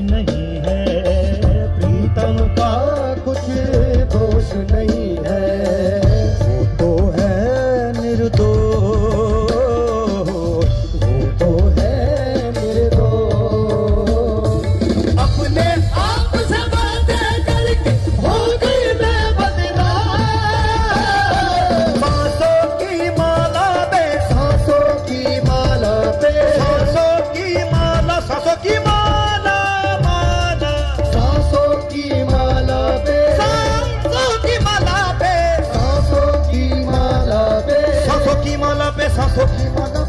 नहीं है, प्रीतम का कुछ दोष नहीं है, वो तो है निर्दोष, वो तो है निर्दोष। अपने आप से बातें करके हो गई मैं बदनाम। सांसों की माला पे, सांसों की माला पे, सांसों की माला, सांसों की माला, माला, सांसों की माला पे, सांसों की माला पे, सांसों की माला पे, सांसों की माला पे, सांसों की माला